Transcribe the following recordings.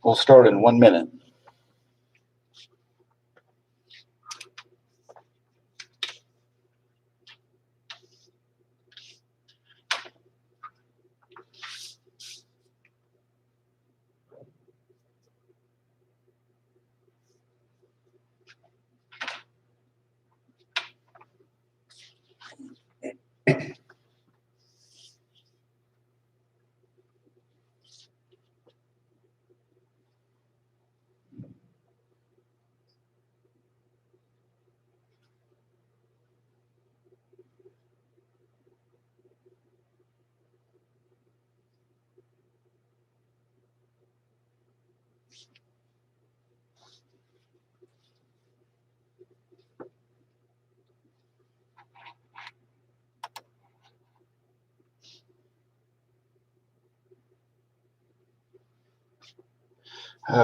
We'll start in 1 minute.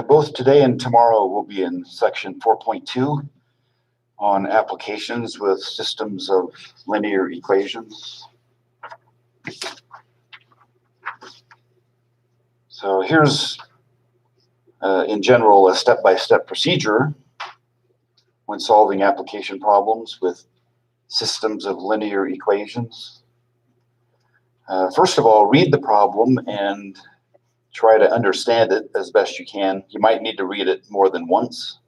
Both today and tomorrow will be in section 4.2 on applications with systems of linear equations. So here's, in general, a step-by-step procedure when solving application problems with systems of linear equations. First of all, read the problem and try to understand it as best you can. You might need to read it more than once.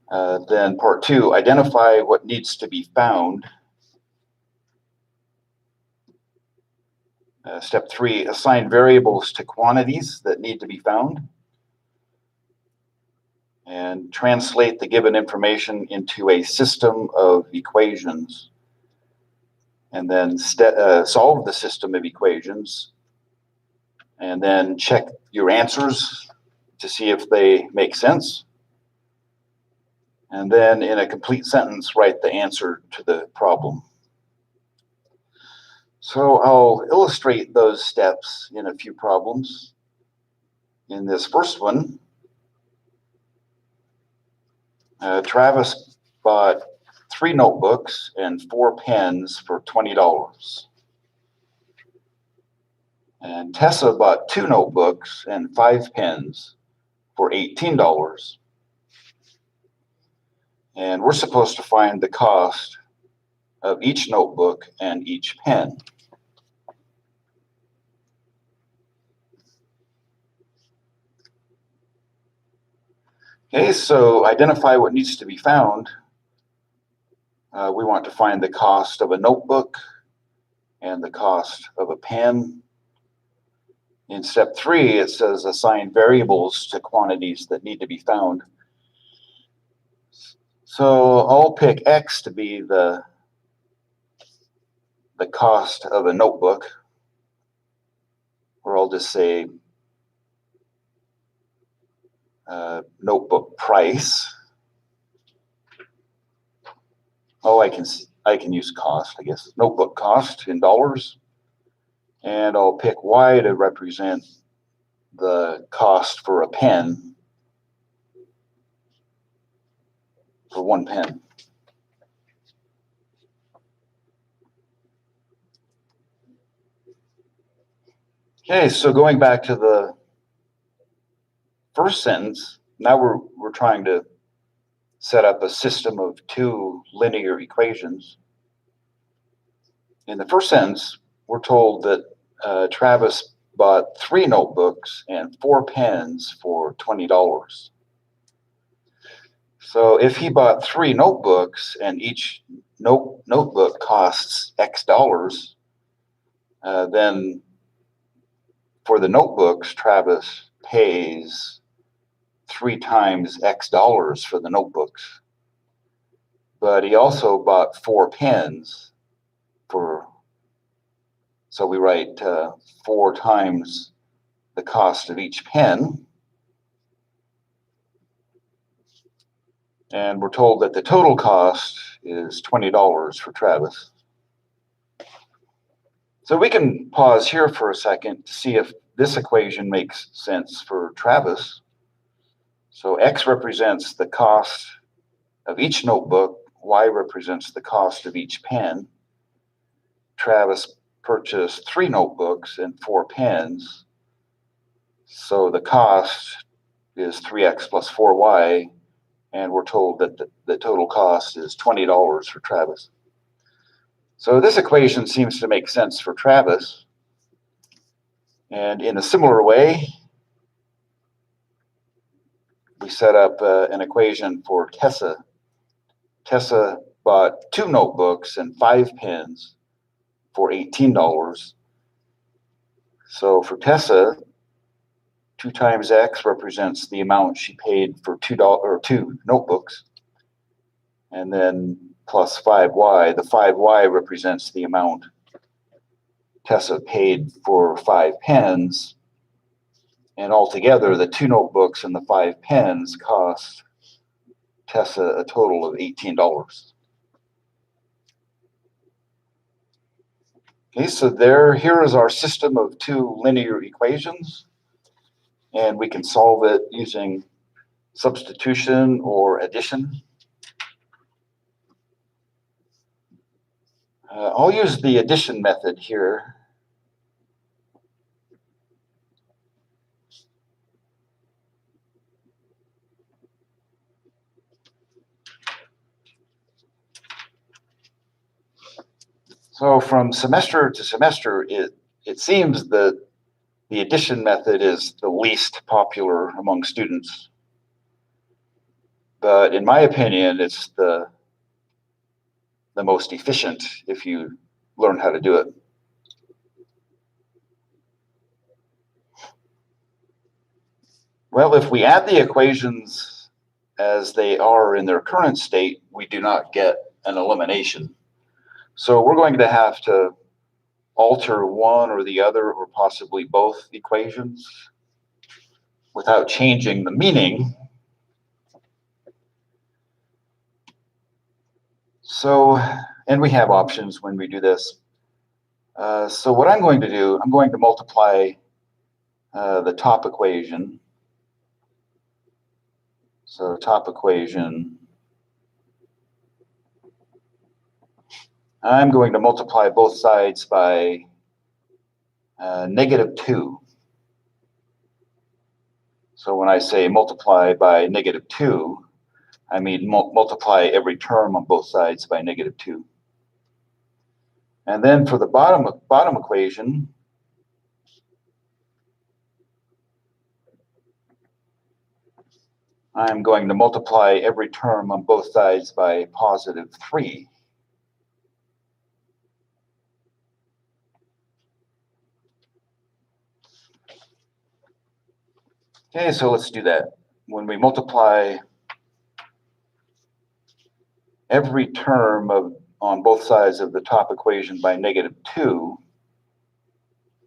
Then part 2, identify what needs to be found. Step 3, assign variables to quantities that need to be found. And translate the given information into a system of equations. And then solve the system of equations. And then check your answers to see if they make sense. And then in a complete sentence, write the answer to the problem. So I'll illustrate those steps in a few problems. In this first one, Travis bought 3 notebooks and 4 pens for $20. And Tessa bought 2 notebooks and 5 pens for $18. And we're supposed to find the cost of each notebook and each pen. Okay, so identify what needs to be found. We want to find the cost of a notebook and the cost of a pen. In step 3, it says assign variables to quantities that need to be found. So I'll pick X to be the cost of a notebook, or I'll just say notebook price. Oh, I can use cost, I guess. Notebook cost in dollars. And I'll pick Y to represent the cost for a pen, for 1 pen. Okay, so going back to the first sentence, now we're trying to set up a system of 2 linear equations. In the first sentence, we're told that Travis bought 3 notebooks and 4 pens for $20. So if he bought 3 notebooks and each notebook costs X dollars, then for the notebooks, Travis pays 3 times X dollars for the notebooks. But he also bought 4 pens so we write 4 times the cost of each pen. And we're told that the total cost is $20 for Travis. So we can pause here for a second to see if this equation makes sense for Travis. So X represents the cost of each notebook, Y represents the cost of each pen. Travis purchased 3 notebooks and 4 pens. So the cost is 3x plus 4y, and we're told that the total cost is $20 for Travis. So this equation seems to make sense for Travis. And in a similar way, we set up an equation for Tessa. Tessa bought 2 notebooks and 5 pens for $18. So for Tessa, 2 times x represents the amount she paid for $2 or 2 notebooks, and then plus 5y. The 5y represents the amount Tessa paid for 5 pens, and altogether the 2 notebooks and the 5 pens cost Tessa a total of $18. Okay, so here is our system of 2 linear equations, and we can solve it using substitution or addition. I'll use the addition method here. So from semester to semester, it seems that the addition method is the least popular among students. But in my opinion, it's the most efficient if you learn how to do it. Well, if we add the equations as they are in their current state, we do not get an elimination. So we're going to have to alter one or the other, or possibly both equations without changing the meaning. So, and we have options when we do this. So what I'm going to do, I'm going to multiply the top equation. So top equation, I'm going to multiply both sides by -2. So when I say multiply by -2, I mean multiply every term on both sides by -2. And then for the bottom equation, I'm going to multiply every term on both sides by +3. Okay, so let's do that. When we multiply every term on both sides of the top equation by -2,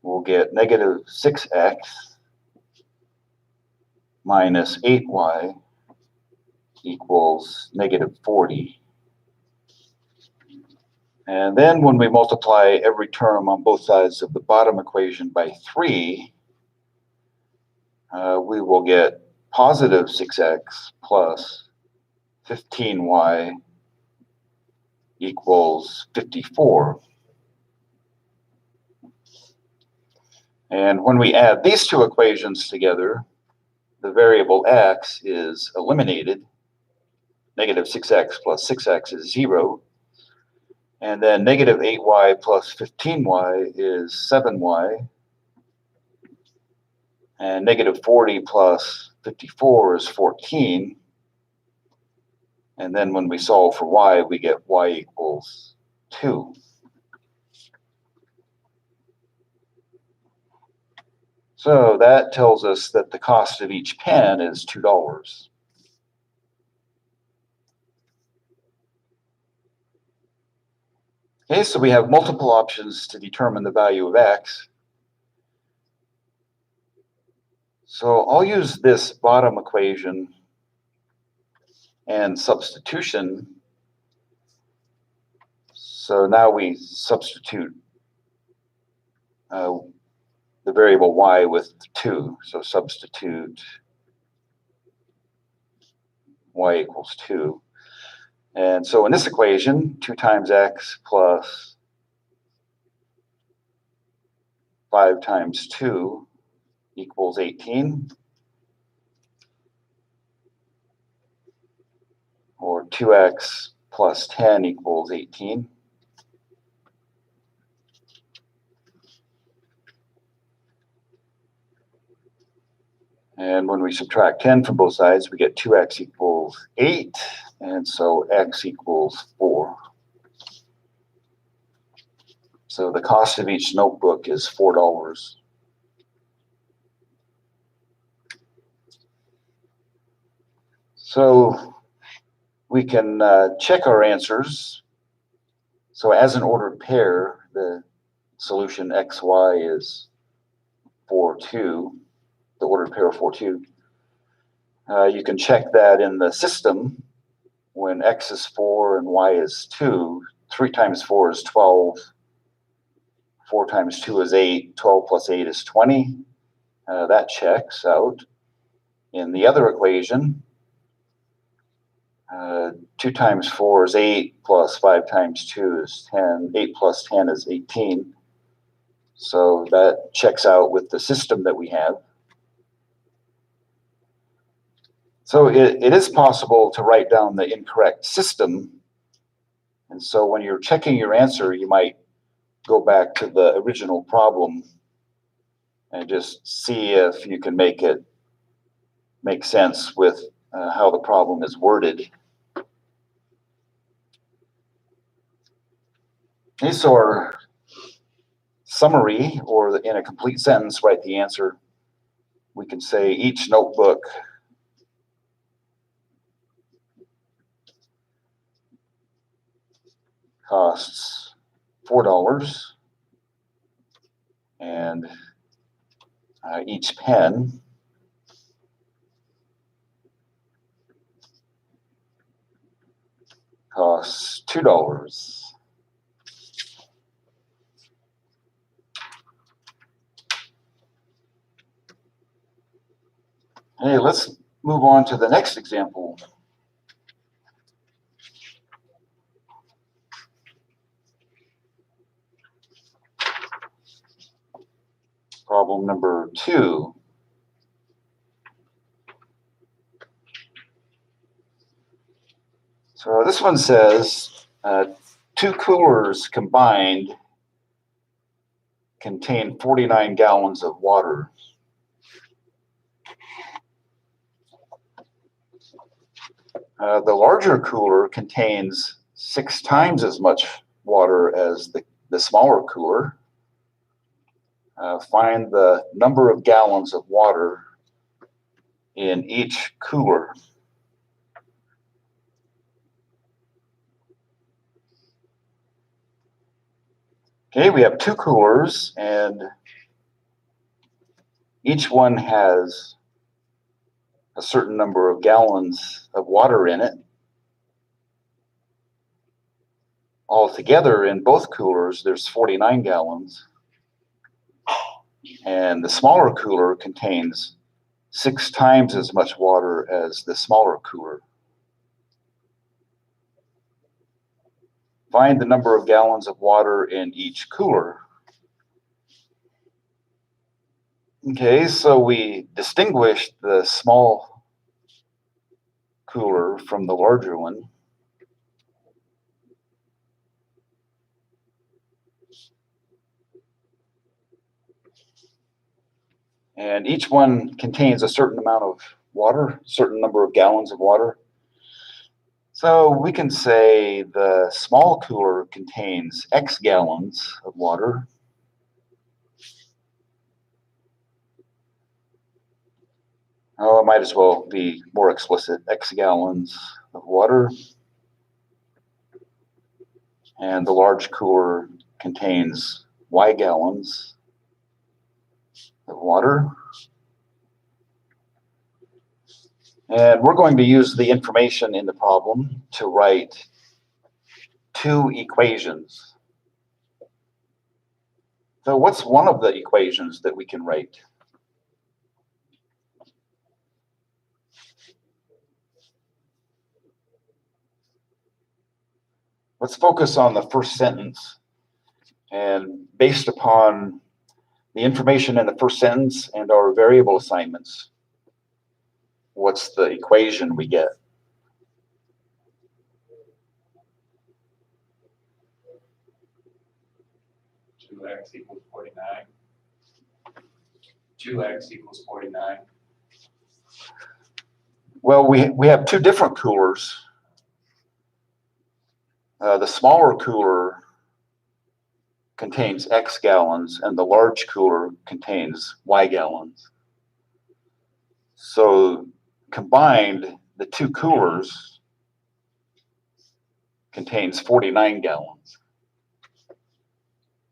we'll get -6x minus 8y equals -40. And then when we multiply every term on both sides of the bottom equation by 3, we will get +6x plus 15y equals 54. And when we add these two equations together, the variable x is eliminated. -6x plus 6x is 0. And then -8y plus 15y is 7y. And -40 plus 54 is 14. And then when we solve for y, we get y equals 2. So that tells us that the cost of each pen is $2. Okay, so we have multiple options to determine the value of x. So I'll use this bottom equation and substitution. So now we substitute the variable y with 2. So substitute y equals 2. And so in this equation, 2 times x plus 5 times 2 equals 18. Or 2x plus 10 equals 18. And when we subtract 10 from both sides, we get 2x equals 8, and so x equals 4. So the cost of each notebook is $4. So we can check our answers. So as an ordered pair, the solution xy is 4, 2, the ordered pair of 4, 2. You can check that in the system when x is 4 and y is 2. 3 times 4 is 12. 4 times 2 is 8. 12 plus 8 is 20. That checks out. In the other equation, 2 times 4 is 8, plus 5 times 2 is 10. 8 plus 10 is 18. So that checks out with the system that we have. So it is possible to write down the incorrect system. And so when you're checking your answer, you might go back to the original problem and just see if you can make it make sense with how the problem is worded. Okay, so our summary, or in a complete sentence, write the answer. We can say each notebook costs $4, and each pen costs $2. Hey, let's move on to the next example. Problem number 2. So this one says 2 coolers combined contain 49 gallons of water. The larger cooler contains 6 times as much water as the smaller cooler. Find the number of gallons of water in each cooler. Okay, we have 2 coolers, and each one has a certain number of gallons of water in it. Altogether, in both coolers, there's 49 gallons. And the smaller cooler contains 6 times as much water as the smaller cooler. Find the number of gallons of water in each cooler. Okay, so we distinguished the small cooler from the larger one. And each one contains a certain amount of water, certain number of gallons of water. So we can say the small cooler contains X gallons of water. Oh, it might as well be more explicit, X gallons of water. And the large cooler contains Y gallons of water. And we're going to use the information in the problem to write 2 equations. So what's one of the equations that we can write? Let's focus on the first sentence. And based upon the information in the first sentence and our variable assignments, what's the equation we get? X equals 49. 2x equals 49. Well, we have two different coolers. The smaller cooler contains X gallons and the large cooler contains Y gallons. So combined, the two coolers contains 49 gallons.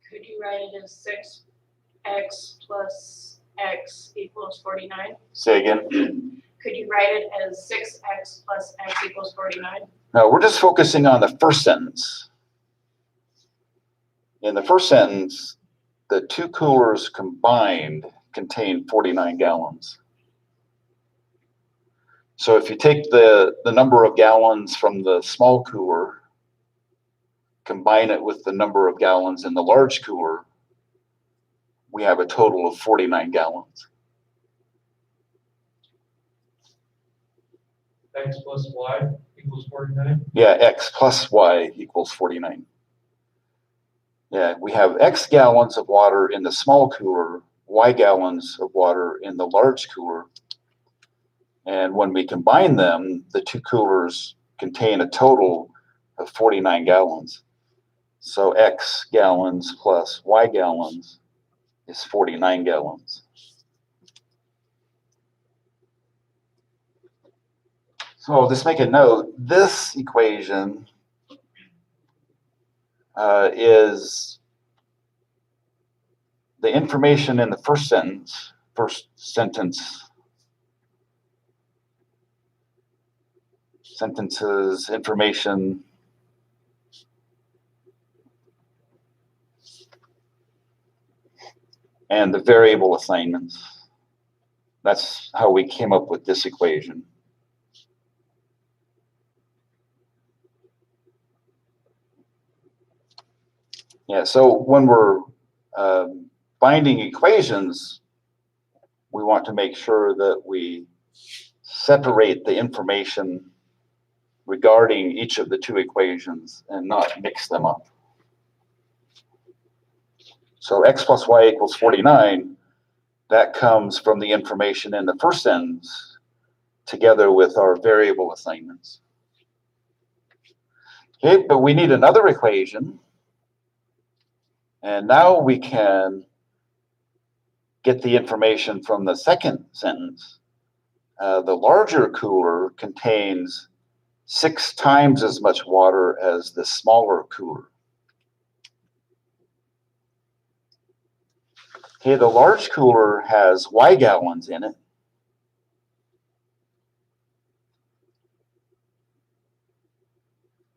Could you write it as 6x plus x equals 49? Say again? Could you write it as 6x plus x equals 49? No, we're just focusing on the first sentence. In the first sentence, the two coolers combined contain 49 gallons. So if you take the number of gallons from the small cooler, combine it with the number of gallons in the large cooler, we have a total of 49 gallons. X plus y equals 49? Yeah, X plus Y equals 49. Yeah, we have X gallons of water in the small cooler, Y gallons of water in the large cooler. And when we combine them, the two coolers contain a total of 49 gallons. So X gallons plus Y gallons is 49 gallons. So just make a note, this equation is the information in the first sentence, sentences, information, and the variable assignments. That's how we came up with this equation. Yeah, so when we're finding equations, we want to make sure that we separate the information regarding each of the two equations and not mix them up. So X plus Y equals 49, that comes from the information in the first sentence together with our variable assignments. Okay, but we need another equation. And now we can get the information from the second sentence. The larger cooler contains 6 times as much water as the smaller cooler. Okay, the large cooler has Y gallons in it.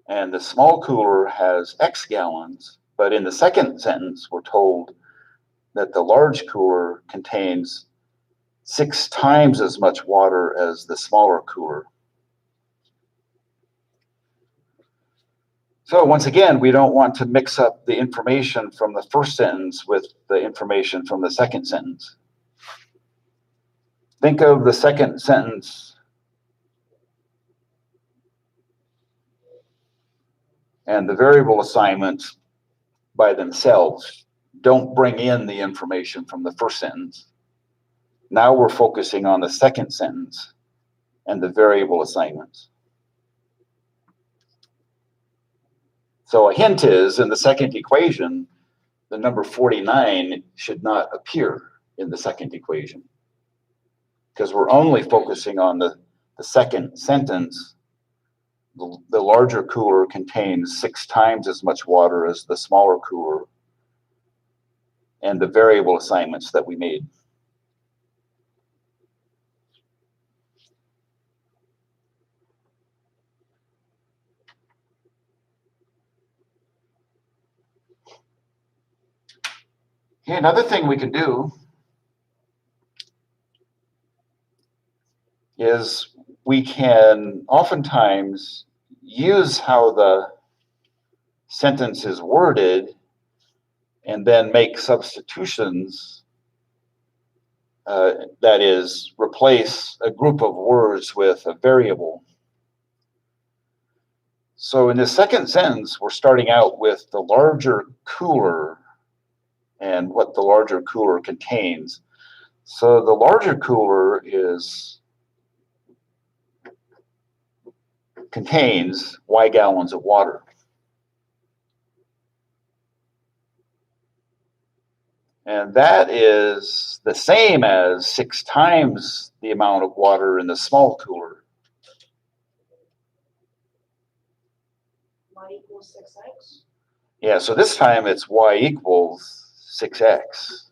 And the small cooler has X gallons. But in the second sentence, we're told that the large cooler contains 6 times as much water as the smaller cooler. So once again, we don't want to mix up the information from the first sentence with the information from the second sentence. Think of the second sentence and the variable assignments by themselves. Don't bring in the information from the first sentence. Now we're focusing on the second sentence and the variable assignments. So a hint is, in the second equation, the number 49 should not appear in the second equation because we're only focusing on the second sentence. The larger cooler contains 6 times as much water as the smaller cooler, and the variable assignments that we made. Okay, another thing we can do is we can oftentimes use how the sentence is worded and then make substitutions that is, replace a group of words with a variable. So in the second sentence, we're starting out with the larger cooler and what the larger cooler contains. So the larger cooler contains Y gallons of water. And that is the same as 6 times the amount of water in the small cooler. Y equals 6x. Yeah, so this time it's Y equals 6x.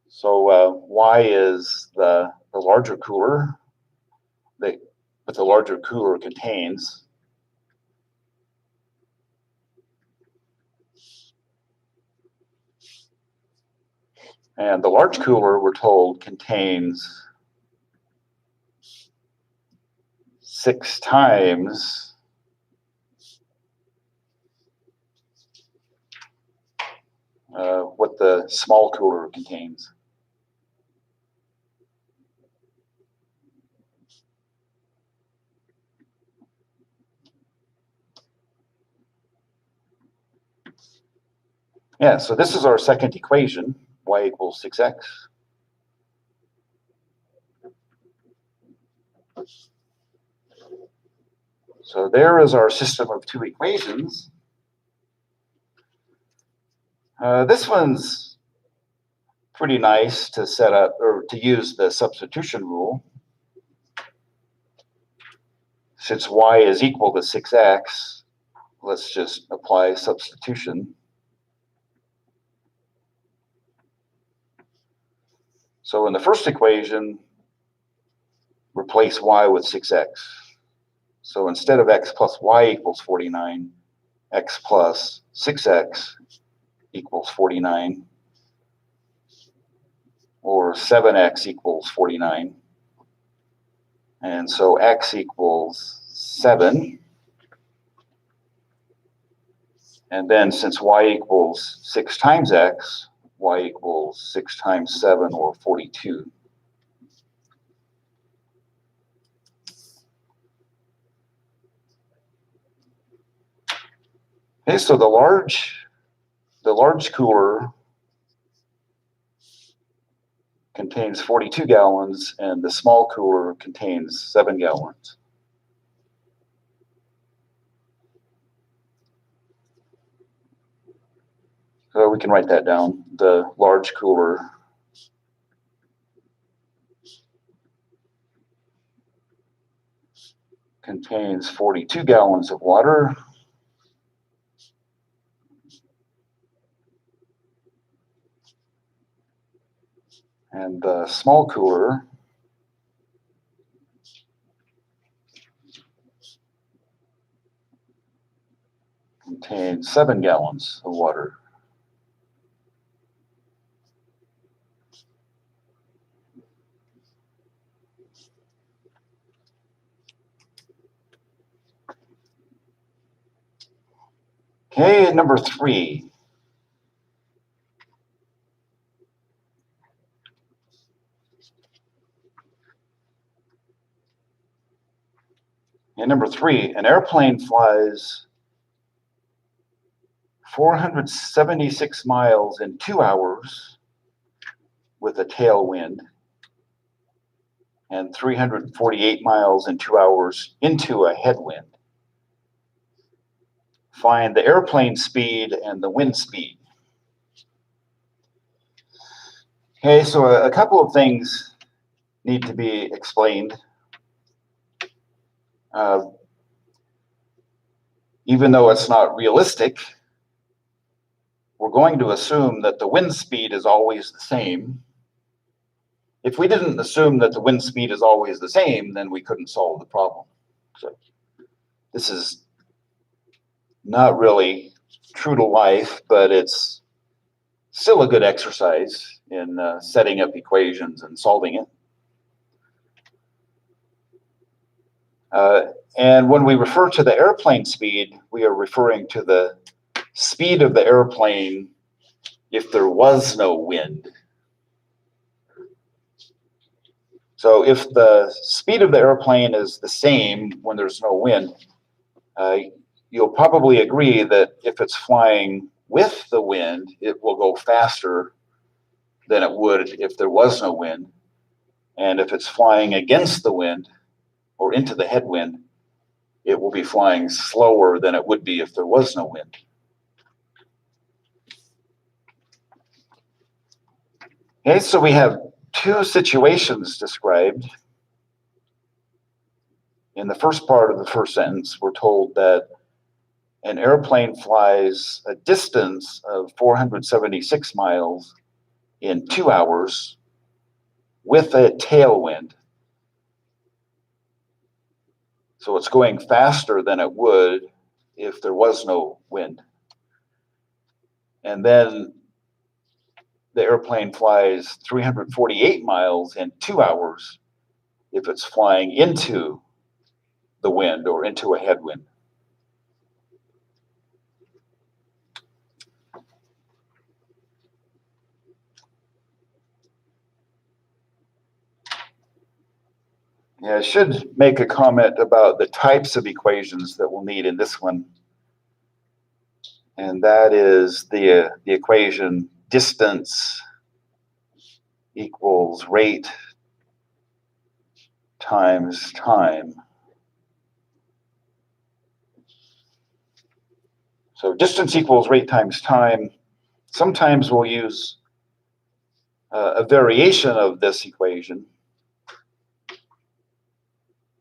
So Y is the larger cooler that the larger cooler contains. And the large cooler, we're told, contains 6 times what the small cooler contains. Yeah, so this is our second equation, Y equals 6x. So there is our system of 2 equations. This one's pretty nice to set up or to use the substitution rule. Since Y is equal to 6x, let's just apply substitution. So in the first equation, replace Y with 6x. So instead of x plus Y equals 49, x plus 6x equals 49, or 7x equals 49. And so x equals 7. And then since Y equals 6 times x, Y equals 6 times 7, or 42. Okay, so the large cooler contains 42 gallons and the small cooler contains 7 gallons. So we can write that down. The large cooler contains 42 gallons of water. And the small cooler contains 7 gallons of water. Okay, number 3. And number 3, an airplane flies 476 miles in 2 hours with a tailwind and 348 miles in 2 hours into a headwind. Find the airplane speed and the wind speed. Okay, so a couple of things need to be explained. Even though it's not realistic, we're going to assume that the wind speed is always the same. If we didn't assume that the wind speed is always the same, then we couldn't solve the problem. So this is not really true to life, but it's still a good exercise in setting up equations and solving it. And when we refer to the airplane speed, we are referring to the speed of the airplane if there was no wind. So if the speed of the airplane is the same when there's no wind, you'll probably agree that if it's flying with the wind, it will go faster than it would if there was no wind. And if it's flying against the wind or into the headwind, it will be flying slower than it would be if there was no wind. Okay, so we have two situations described. In the first part of the first sentence, we're told that an airplane flies a distance of 476 miles in 2 hours with a tailwind. So it's going faster than it would if there was no wind. And then the airplane flies 348 miles in 2 hours if it's flying into the wind or into a headwind. Yeah, I should make a comment about the types of equations that we'll need in this one. And that is the equation distance equals rate times time. So distance equals rate times time. Sometimes we'll use a variation of this equation.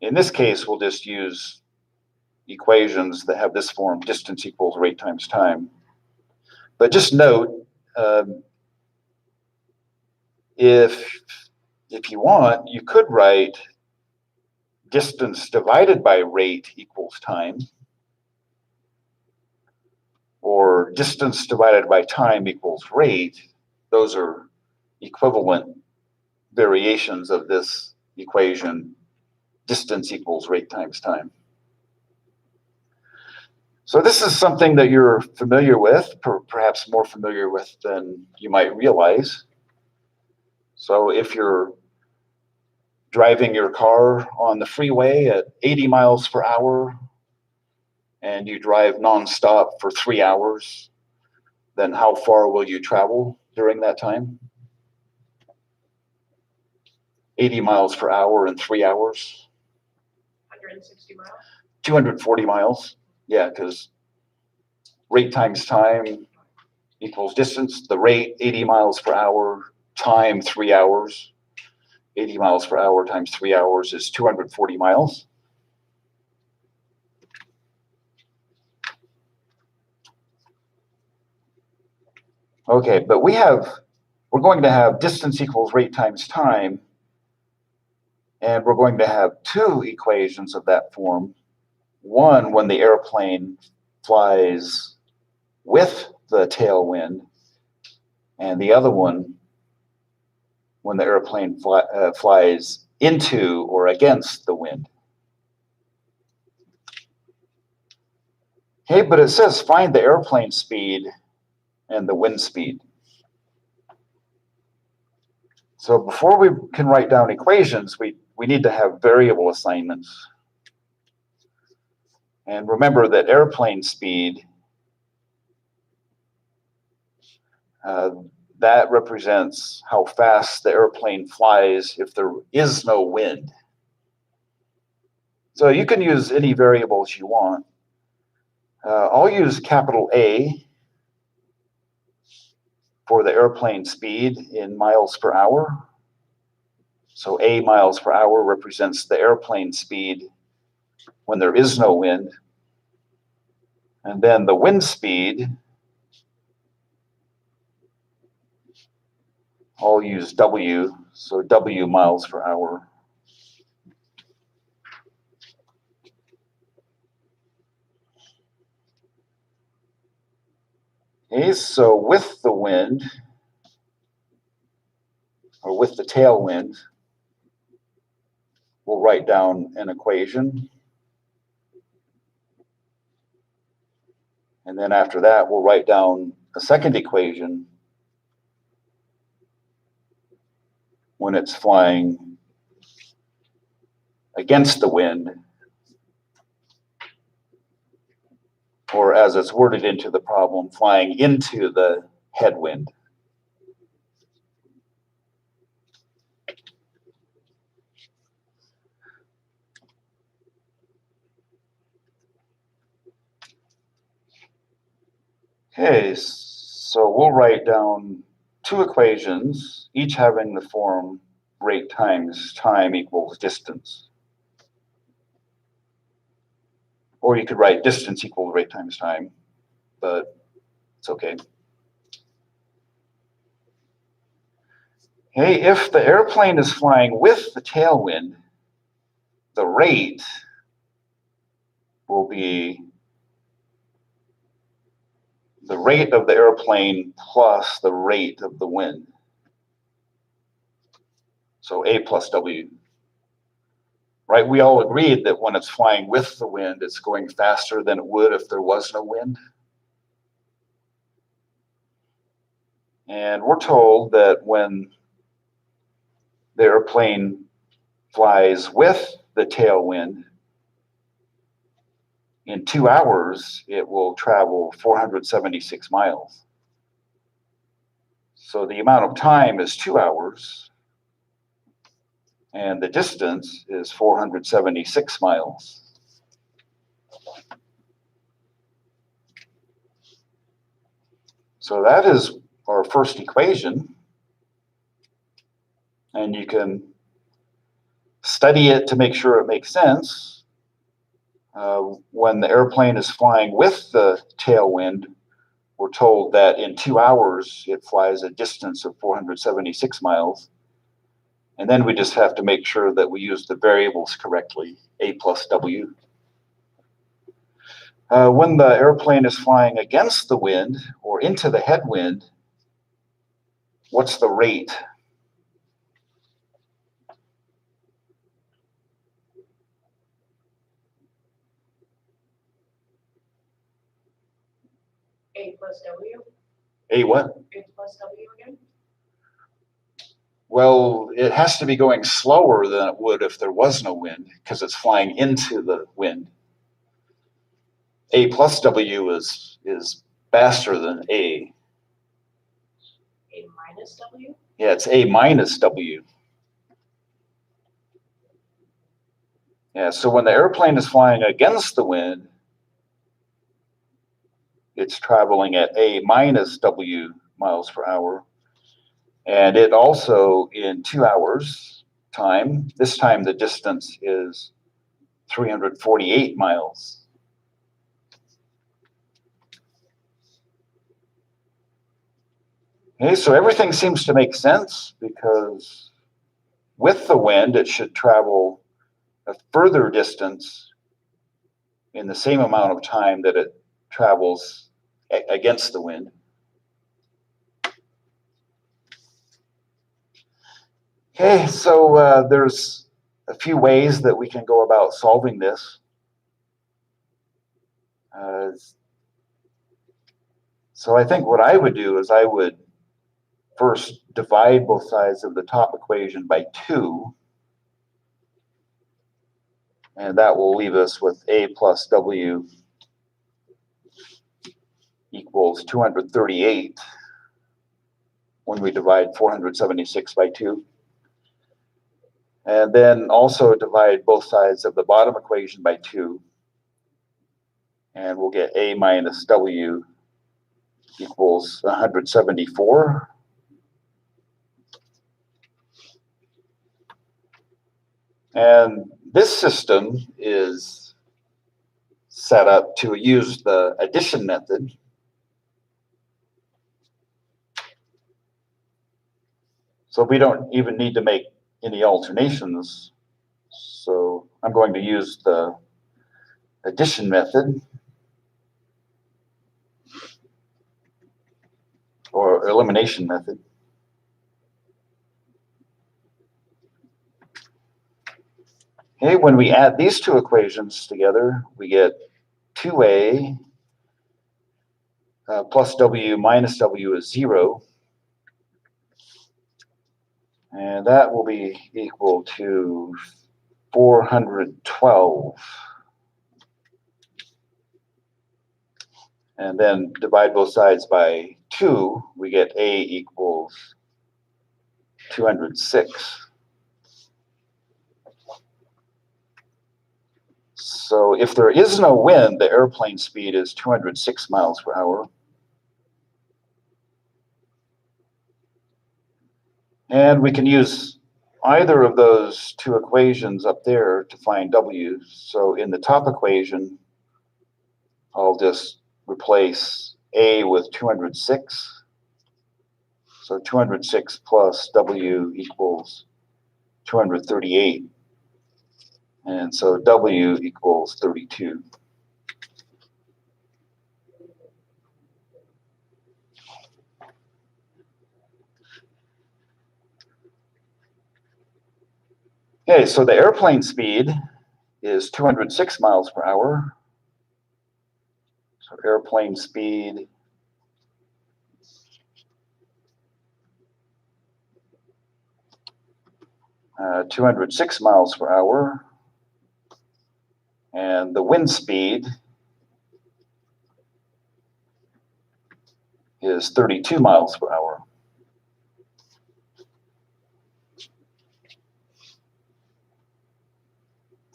In this case, we'll just use equations that have this form, distance equals rate times time. But just note, if you want, you could write distance divided by rate equals time, or distance divided by time equals rate. Those are equivalent variations of this equation, distance equals rate times time. So this is something that you're familiar with, perhaps more familiar with than you might realize. So if you're driving your car on the freeway at 80 miles per hour and you drive nonstop for 3 hours, then how far will you travel during that time? 80 miles per hour in 3 hours? 160 miles. 240 miles. Yeah, because rate times time equals distance. The rate, 80 miles per hour, time, 3 hours. 80 miles per hour times 3 hours is 240 miles. Okay, but we're going to have distance equals rate times time, and we're going to have two equations of that form. One, when the airplane flies with the tailwind, and the other one, when the airplane flies into or against the wind. Okay, but it says find the airplane speed and the wind speed. So before we can write down equations, we need to have variable assignments. And remember that airplane speed, that represents how fast the airplane flies if there is no wind. So you can use any variables you want. I'll use capital A for the airplane speed in miles per hour. So A miles per hour represents the airplane speed when there is no wind. And then the wind speed, I'll use W, so W miles per hour. Okay, so with the wind, or with the tailwind, we'll write down an equation. And then after that, we'll write down a second equation when it's flying against the wind, or as it's worded into the problem, flying into the headwind. Okay, so we'll write down two equations, each having the form rate times time equals distance. Or you could write distance equals rate times time, but it's okay. Okay, if the airplane is flying with the tailwind, the rate will be the rate of the airplane plus the rate of the wind. So A plus W. Right, we all agreed that when it's flying with the wind, it's going faster than it would if there was no wind. And we're told that when the airplane flies with the tailwind, in 2 hours, it will travel 476 miles. So the amount of time is 2 hours, and the distance is 476 miles. So that is our first equation, and you can study it to make sure it makes sense. When the airplane is flying with the tailwind, we're told that in 2 hours it flies a distance of 476 miles. And then we just have to make sure that we use the variables correctly, A plus W. When the airplane is flying against the wind or into the headwind, what's the rate? A plus W, A what? A plus W again? Well, it has to be going slower than it would if there was no wind, because it's flying into the wind. A plus W is faster than A. A minus W? Yeah, it's A minus W. Yeah, so when the airplane is flying against the wind, it's traveling at A minus W miles per hour. And it also, in 2 hours time, this time the distance is 348 miles. Okay, so everything seems to make sense, because with the wind, it should travel a further distance in the same amount of time that it travels against the wind. Okay, so there's a few ways that we can go about solving this. So I think what I would do is I would first divide both sides of the top equation by 2. And that will leave us with A plus W equals 238 when we divide 476 by 2. And then also divide both sides of the bottom equation by 2. And we'll get A minus W equals 174. And this system is set up to use the addition method. So we don't even need to make any alternations. So I'm going to use the addition method, or elimination method. Okay, when we add these two equations together, we get 2A plus W minus W is 0. And that will be equal to 412. And then divide both sides by 2, we get A equals 206. So if there is no wind, the airplane speed is 206 miles per hour. And we can use either of those two equations up there to find W. So in the top equation, I'll just replace A with 206. So 206 plus W equals 238. And so W equals 32. Okay, so the airplane speed is 206 miles per hour. So airplane speed uh, 206 miles per hour. And the wind speed is 32 miles per hour.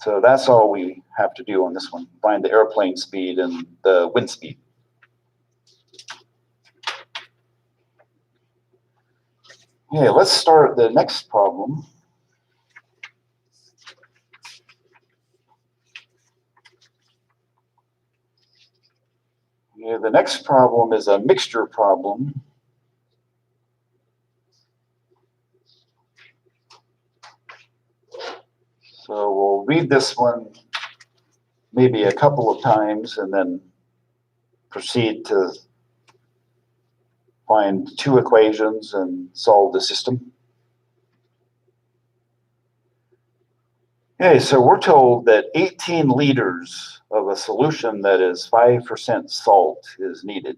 So that's all we have to do on this one. Find the airplane speed and the wind speed. Okay, let's start the next problem. Yeah, the next problem is a mixture problem. So we'll read this one maybe a couple of times and then proceed to find two equations and solve the system. Okay, so we're told that 18 liters of a solution that is 5% salt is needed.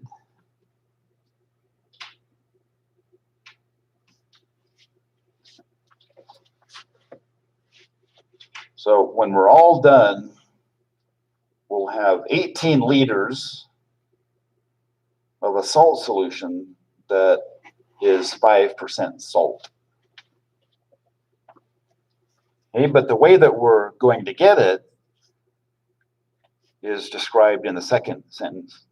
So when we're all done, we'll have 18 liters of a salt solution that is 5% salt. Okay, but the way that we're going to get it is described in the second sentence.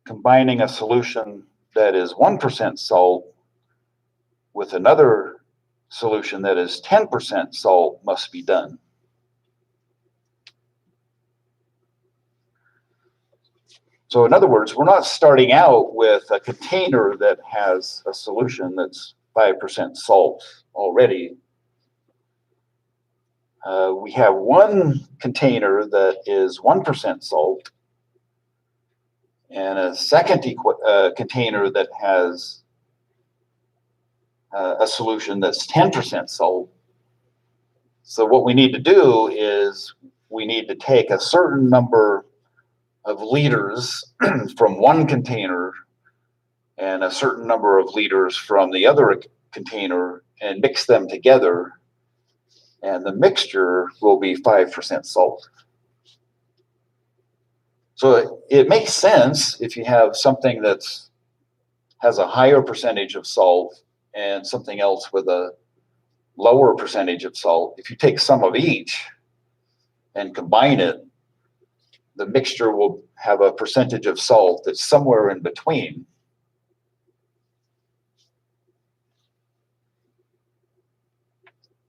Combining a solution that is 1% salt with another solution that is 10% salt must be done. So in other words, we're not starting out with a container that has a solution that's 5% salt already. We have one container that is 1% salt and a second container that has a solution that's 10% salt. So what we need to do is we need to take a certain number of liters from one container and a certain number of liters from the other container and mix them together, and the mixture will be 5% salt. So it makes sense if you have something that has a higher percentage of salt and something else with a lower percentage of salt. If you take some of each and combine it, the mixture will have a percentage of salt that's somewhere in between.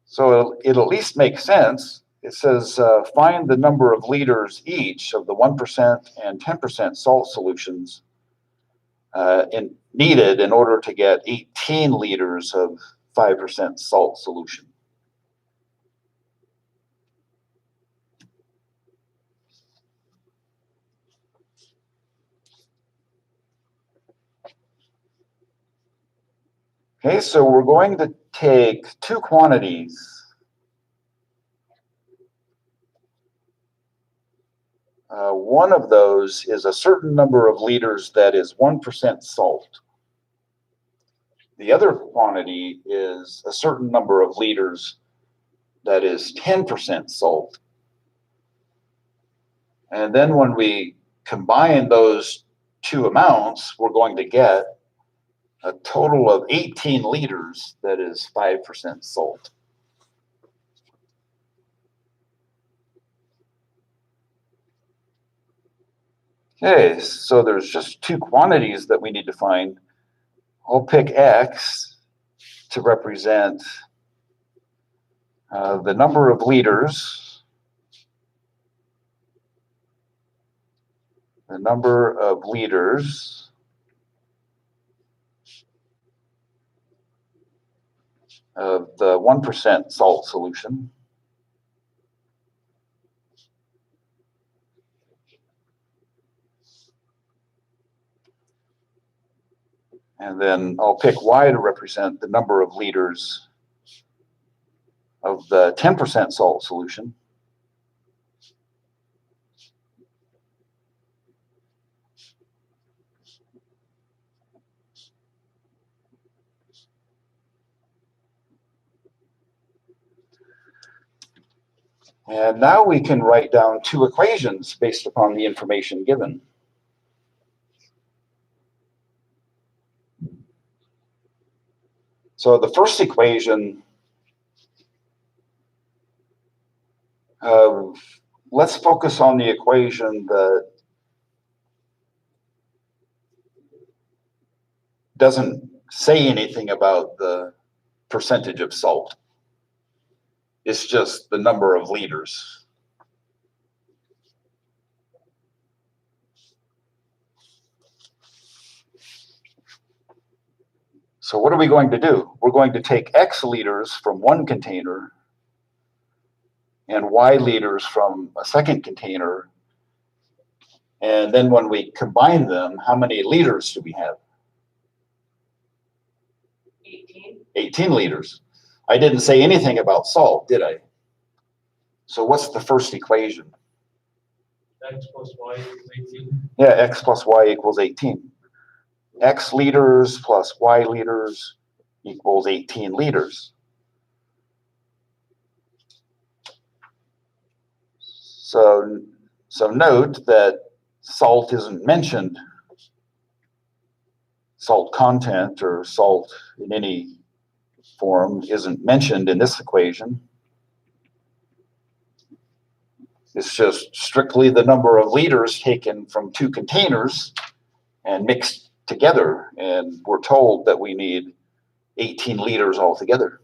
So it'll at least make sense. It says find the number of liters each of the 1% and 10% salt solutions needed in order to get 18 liters of 5% salt solution. Okay, so we're going to take two quantities. One of those is a certain number of liters that is 1% salt. The other quantity is a certain number of liters that is 10% salt. And then when we combine those two amounts, we're going to get a total of 18 liters that is 5% salt. Okay, so there's just two quantities that we need to find. I'll pick X to represent the number of liters, of the 1% salt solution. And then I'll pick Y to represent the number of liters of the 10% salt solution. And now we can write down two equations based upon the information given. So the first equation, let's focus on the equation that doesn't say anything about the percentage of salt. It's just the number of liters. So what are we going to do? We're going to take X liters from one container and Y liters from a second container. And then when we combine them, how many liters do we have? 18. 18 liters. I didn't say anything about salt, did I? So what's the first equation? X plus Y equals 18. Yeah, X plus Y equals 18. X liters plus Y liters equals 18 liters. So note that salt isn't mentioned. Salt content or salt in any form isn't mentioned in this equation. It's just strictly the number of liters taken from two containers and mixed together. And we're told that we need 18 liters altogether.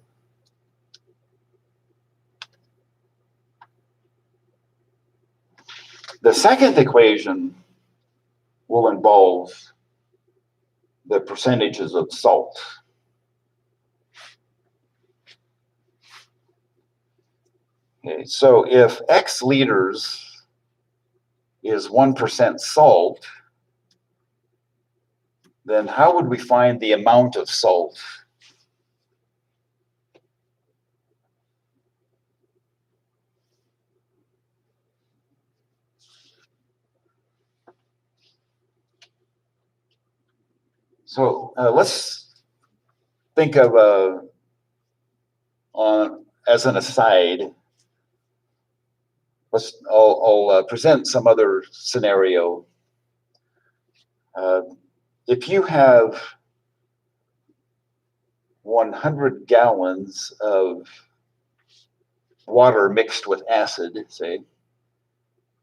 The second equation will involve the percentages of salt. Okay, so if X liters is 1% salt, then how would we find the amount of salt? So let's think of as an aside. I'll present some other scenario. If you have 100 gallons of water mixed with acid, say,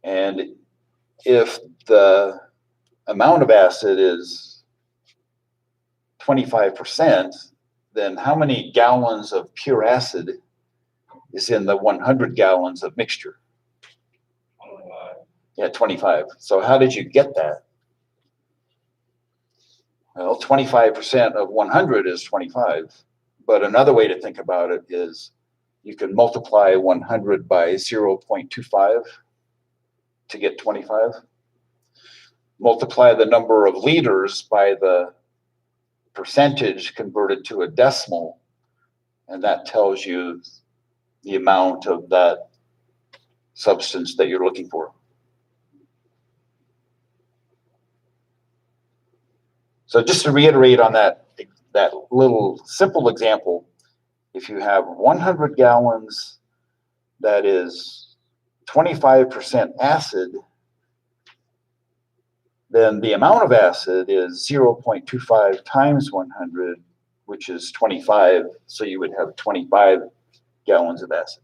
and if the amount of acid is 25%, then how many gallons of pure acid is in the 100 gallons of mixture? 25. Yeah, 25. So how did you get that? Well, 25% of 100 is 25. But another way to think about it is you can multiply 100 by 0.25 to get 25. Multiply the number of liters by the percentage converted to a decimal, and that tells you the amount of that substance that you're looking for. So just to reiterate on that that little simple example, if you have 100 gallons that is 25% acid, then the amount of acid is 0.25 times 100, which is 25. So you would have 25 gallons of acid.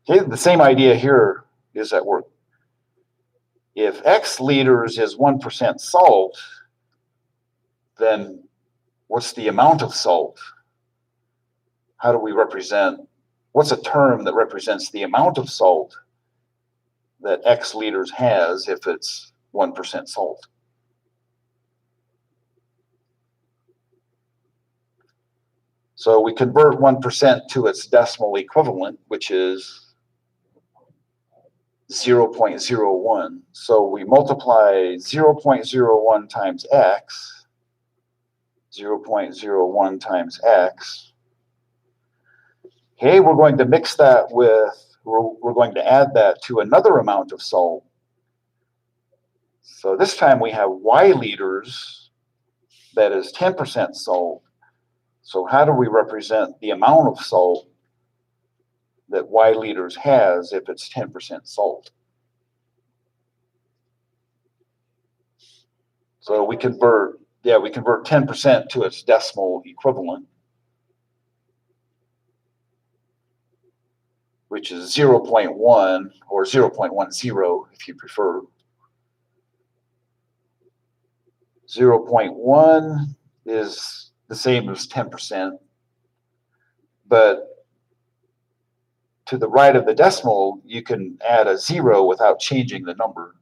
Okay, the same idea here is at work. If X liters is 1% salt, then what's the amount of salt? How do we represent, what's a term that represents the amount of salt that X liters has if it's 1% salt? So we convert 1% to its decimal equivalent, which is 0.01. So we multiply 0.01 times X, 0.01 times X. Okay, we're going to mix that with, we're going to add that to another amount of salt. So this time we have Y liters, that is 10% salt. So how do we represent the amount of salt that Y liters has if it's 10% salt? So we convert 10% to its decimal equivalent, which is 0.1 or 0.10 if you prefer. 0.1 is the same as 10%, but to the right of the decimal, you can add a 0 without changing the number.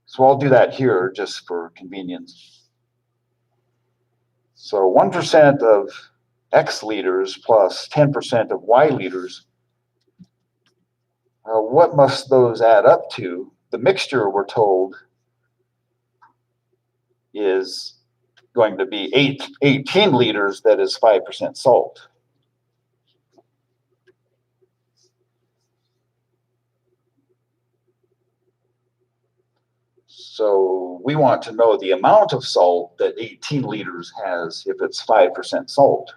So I'll do that here just for convenience. So 1% of X liters plus 10% of Y liters, what must those add up to? The mixture, we're told, is going to be 18 liters, that is 5% salt. So we want to know the amount of salt that 18 liters has if it's 5% salt.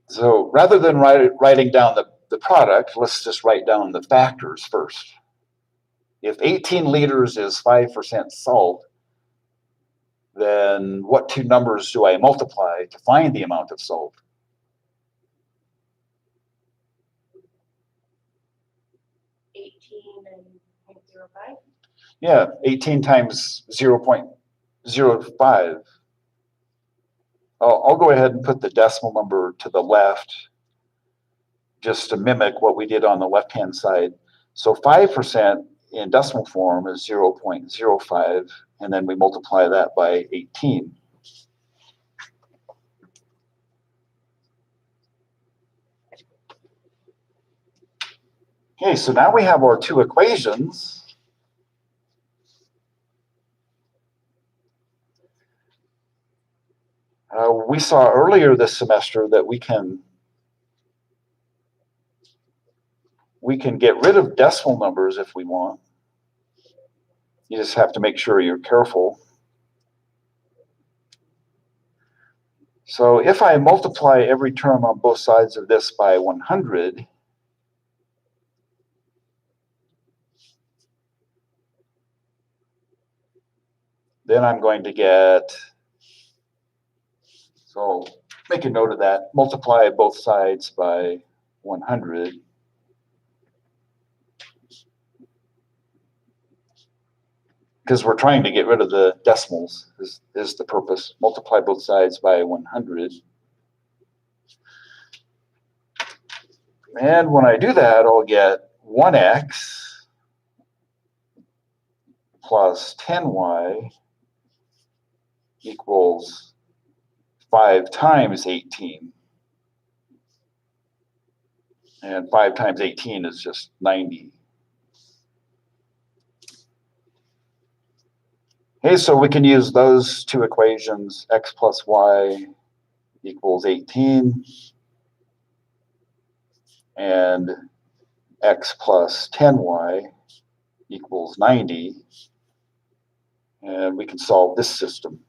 So rather than writing down the product, let's just write down the factors first. If 18 liters is 5% salt, then what two numbers do I multiply to find the amount of salt? And 0.05? Yeah, 18 times 0.05. I'll go ahead and put the decimal number to the left just to mimic what we did on the left-hand side. So 5% in decimal form is 0.05, and then we multiply that by 18. Okay, so now we have our two equations. We saw earlier this semester that we can get rid of decimal numbers if we want. You just have to make sure you're careful. So if I multiply every term on both sides of this by 100, then I'm going to get, so make a note of that, multiply both sides by 100. Because we're trying to get rid of the decimals is the purpose. Multiply both sides by 100. And when I do that, I'll get 1x plus 10y equals 5 times 18. And 5 times 18 is just 90. Okay, so we can use those two equations, x plus y equals 18. and x plus 10y equals 90. And we can solve this system.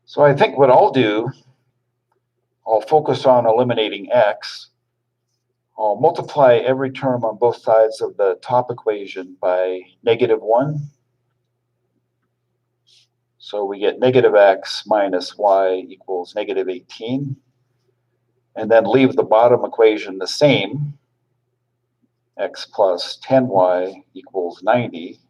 So I think what I'll do, I'll focus on eliminating x. I'll multiply every term on both sides of the top equation by -1. So we get negative x minus y equals -18. And then leave the bottom equation the same, x plus 10y equals 90.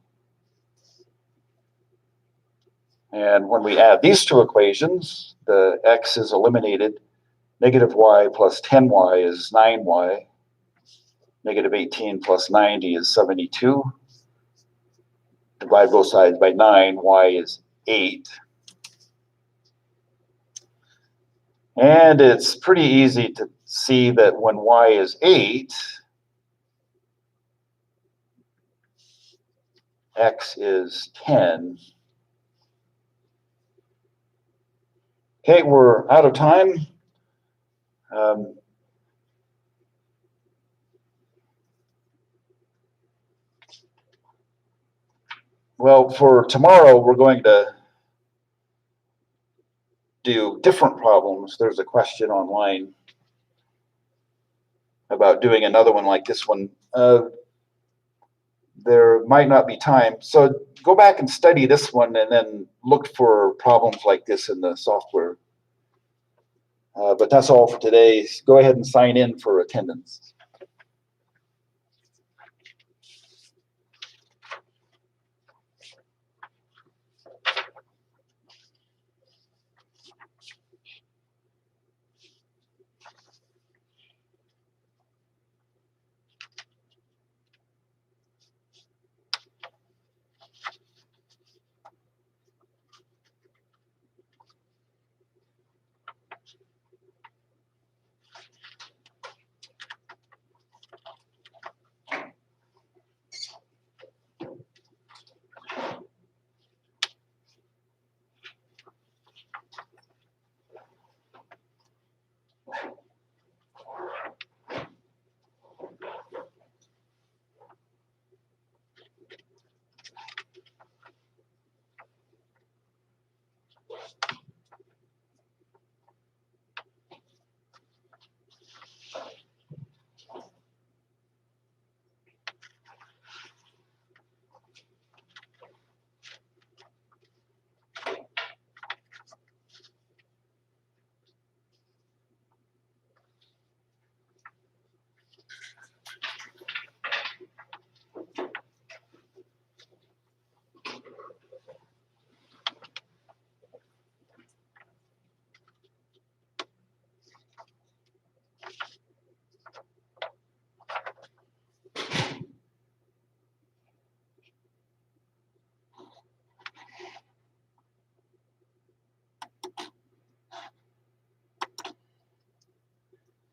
And when we add these two equations, the x is eliminated. Negative y plus 10y is 9y. Negative 18 plus 90 is 72. Divide both sides by 9, y is 8. And it's pretty easy to see that when y is 8, x is 10. Okay, we're out of time. Well, for tomorrow, we're going to do different problems. There's a question online about doing another one like this one. There might not be time. So go back and study this one and then look for problems like this in the software. But that's all for today. Go ahead and sign in for attendance.